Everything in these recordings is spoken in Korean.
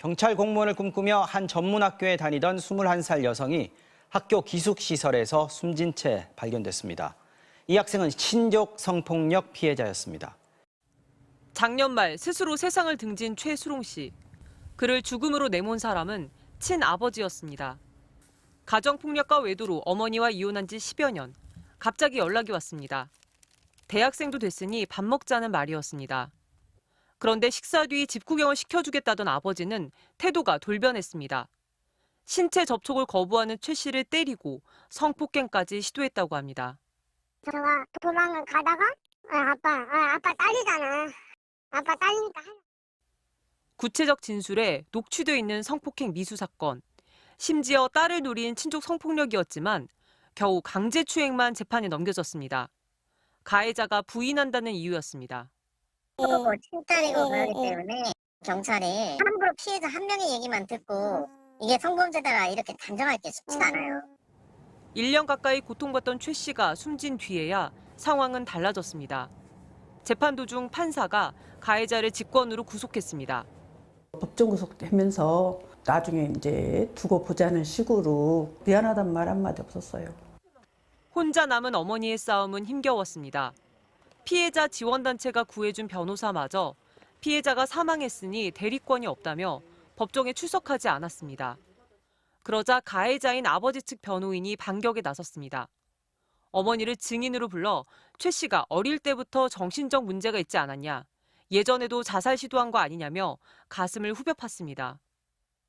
경찰 공무원을 꿈꾸며 한 전문학교에 다니던 21살 여성이 학교 기숙시설에서 숨진 채 발견됐습니다. 이 학생은 친족 성폭력 피해자였습니다. 작년 말 스스로 세상을 등진 최수롱 씨. 그를 죽음으로 내몬 사람은 친아버지였습니다. 가정폭력과 외도로 어머니와 이혼한 지 10여 년. 갑자기 연락이 왔습니다. 대학생도 됐으니 밥 먹자는 말이었습니다. 그런데 식사 뒤 집 구경을 시켜주겠다던 아버지는 태도가 돌변했습니다. 신체 접촉을 거부하는 최 씨를 때리고 성폭행까지 시도했다고 합니다. 제가 도망을 가다가 아빠 딸이잖아. 아빠 딸이니까. 구체적 진술에 녹취돼 있는 성폭행 미수 사건. 심지어 딸을 노린 친족 성폭력이었지만 겨우 강제추행만 재판에 넘겨졌습니다. 가해자가 부인한다는 이유였습니다. 친딸이고 그러기 때문에 경찰이 함부로 피해자 한 명의 얘기만 듣고 이게 성범죄다가 이렇게 단정할 게 쉽지가 않아요. 1년 가까이 고통받던 최 씨가 숨진 뒤에야 상황은 달라졌습니다. 재판 도중 판사가 가해자를 직권으로 구속했습니다. 법정 구속되면서 나중에 이제 두고 보자는 식으로 미안하단 말 한마디 없었어요. 혼자 남은 어머니의 싸움은 힘겨웠습니다. 피해자 지원단체가 구해준 변호사마저 피해자가 사망했으니 대리권이 없다며 법정에 출석하지 않았습니다. 그러자 가해자인 아버지 측 변호인이 반격에 나섰습니다. 어머니를 증인으로 불러 최 씨가 어릴 때부터 정신적 문제가 있지 않았냐, 예전에도 자살 시도한 거 아니냐며 가슴을 후벼 팠습니다.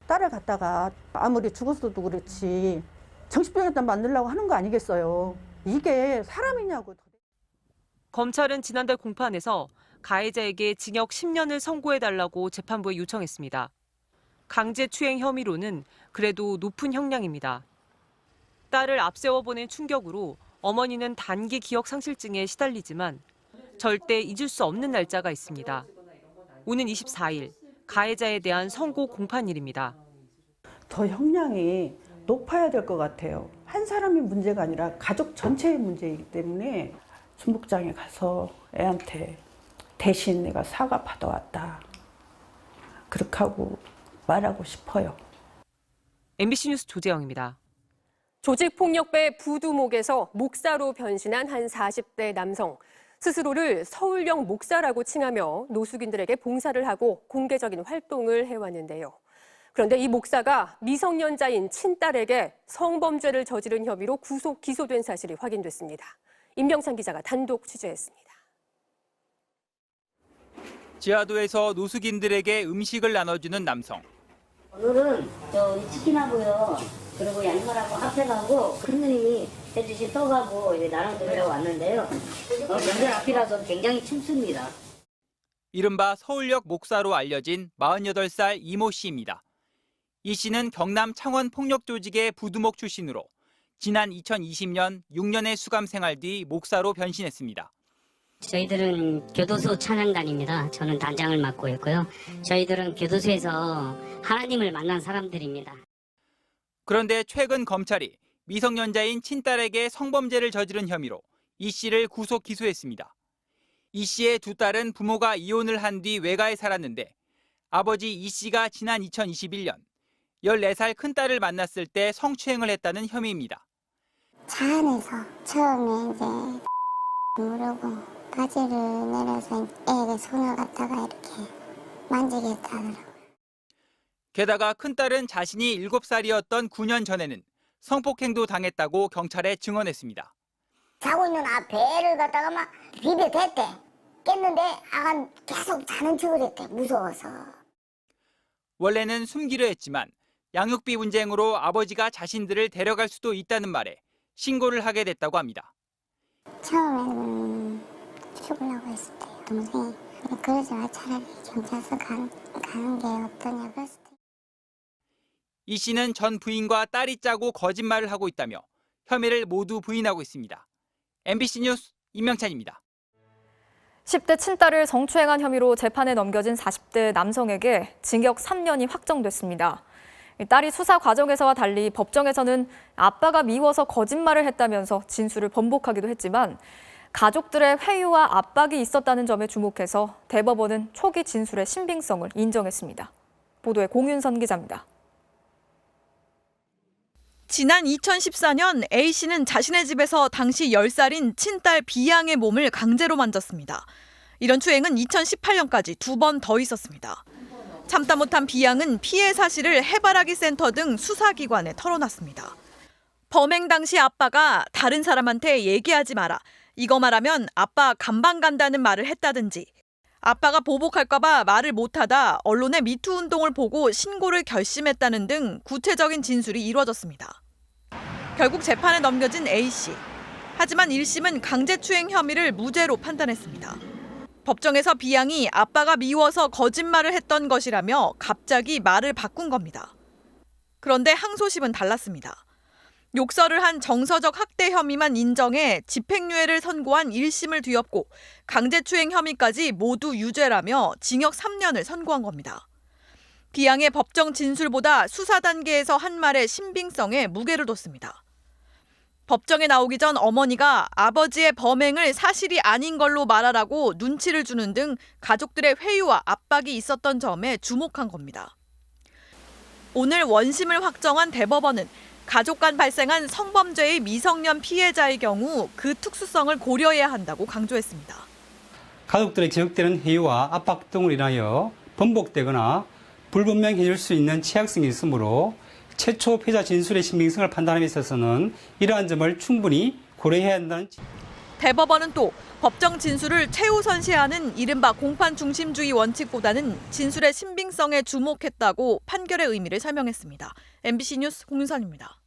딸을 갖다가 아무리 죽었어도 그렇지 정신병자 만들려고 하는 거 아니겠어요. 이게 사람이냐고. 검찰은 지난달 공판에서 가해자에게 징역 10년을 선고해달라고 재판부에 요청했습니다. 강제추행 혐의로는 그래도 높은 형량입니다. 딸을 앞세워 보낸 충격으로 어머니는 단기 기억 상실증에 시달리지만 절대 잊을 수 없는 날짜가 있습니다. 오는 24일, 가해자에 대한 선고 공판일입니다. 더 형량이 높아야 될 것 같아요. 한 사람의 문제가 아니라 가족 전체의 문제이기 때문에 중복장에 가서 애한테 대신 내가 사과 받아왔다. 그렇게 하고 말하고 싶어요. MBC 뉴스 조재영입니다. 조직폭력배 부두목에서 목사로 변신한 한 40대 남성. 스스로를 서울역 목사라고 칭하며 노숙인들에게 봉사를 하고 공개적인 활동을 해왔는데요. 그런데 이 목사가 미성년자인 친딸에게 성범죄를 저지른 혐의로 구속 기소된 사실이 확인됐습니다. 임병찬 기자가 단독 취재했습니다. 지하도에서 노숙인들에게 음식을 나눠주는 남성. 오늘은 치킨하고요. 그리고 양말하고 핫팩하고 큰누님이 해주신 떡하고 나눠드리려고 왔는데요. 명절 앞이라서 굉장히 춥습니다. 이른바 서울역 목사로 알려진 48살 이모 씨입니다. 이 씨는 경남 창원 폭력 조직의 부두목 출신으로 지난 2020년 6년의 수감 생활 뒤 목사로 변신했습니다. 저희들은 교도소 찬양단입니다. 저는 단장을 맡고 있고요. 저희들은 교도소에서 하나님을 만난 사람들입니다. 그런데 최근 검찰이 미성년자인 친딸에게 성범죄를 저지른 혐의로 이 씨를 구속 기소했습니다. 이 씨의 두 딸은 부모가 이혼을 한 뒤 외가에 살았는데 아버지 이 씨가 지난 2021년 14살 큰딸을 만났을 때 성추행을 했다는 혐의입니다. 차 안에서 처음에 이제 모르고 바지를 내려서 애에게 손을 갖다가 이렇게 만지겠다더라고요. 게다가 큰딸은 자신이 7살이었던 9년 전에는 성폭행도 당했다고 경찰에 증언했습니다. 자고 있는 배를 갖다가 막 비벼댔대. 깼는데 아가 계속 자는 척을 했대. 무서워서. 원래는 숨기려 했지만 양육비 분쟁으로 아버지가 자신들을 데려갈 수도 있다는 말에 신고를 하게 됐다고 합니다. 처음에는 죽으려고 했을 때 동생이 그러지 마 차라리 경찰서 가는 게 어떠냐 그랬을 때. 이 씨는 전 부인과 딸이 짜고 거짓말을 하고 있다며 혐의를 모두 부인하고 있습니다. MBC 뉴스 임명찬입니다. 10대 친딸을 성추행한 혐의로 재판에 넘겨진 40대 남성에게 징역 3년이 확정됐습니다. 딸이 수사 과정에서와 달리 법정에서는 아빠가 미워서 거짓말을 했다면서 진술을 번복하기도 했지만 가족들의 회유와 압박이 있었다는 점에 주목해서 대법원은 초기 진술의 신빙성을 인정했습니다. 보도에 공윤선 기자입니다. 지난 2014년 A씨는 자신의 집에서 당시 10살인 친딸 B양의 몸을 강제로 만졌습니다. 이런 추행은 2018년까지 2번 더 있었습니다. 참다 못한 B양은 피해 사실을 해바라기 센터 등 수사기관에 털어놨습니다. 범행 당시 아빠가 다른 사람한테 얘기하지 마라. 이거 말하면 아빠 감방 간다는 말을 했다든지 아빠가 보복할까 봐 말을 못하다 언론의 미투 운동을 보고 신고를 결심했다는 등 구체적인 진술이 이루어졌습니다. 결국 재판에 넘겨진 A씨. 하지만 1심은 강제추행 혐의를 무죄로 판단했습니다. 법정에서 B양이 아빠가 미워서 거짓말을 했던 것이라며 갑자기 말을 바꾼 겁니다. 그런데 항소심은 달랐습니다. 욕설을 한 정서적 학대 혐의만 인정해 집행유예를 선고한 1심을 뒤엎고 강제추행 혐의까지 모두 유죄라며 징역 3년을 선고한 겁니다. B양의 법정 진술보다 수사 단계에서 한 말의 신빙성에 무게를 뒀습니다. 법정에 나오기 전 어머니가 아버지의 범행을 사실이 아닌 걸로 말하라고 눈치를 주는 등 가족들의 회유와 압박이 있었던 점에 주목한 겁니다. 오늘 원심을 확정한 대법원은 가족 간 발생한 성범죄의 미성년 피해자의 경우 그 특수성을 고려해야 한다고 강조했습니다. 가족들의 지속되는 회유와 압박 등으로 인하여 번복되거나 불분명해질 수 있는 취약성이 있으므로 최초 피해자 진술의 신빙성을 판단함에 있어서는 이러한 점을 충분히 고려해야 한다는. 대법원은 또 법정 진술을 최우선시하는 이른바 공판 중심주의 원칙보다는 진술의 신빙성에 주목했다고 판결의 의미를 설명했습니다. MBC 뉴스 공윤선입니다.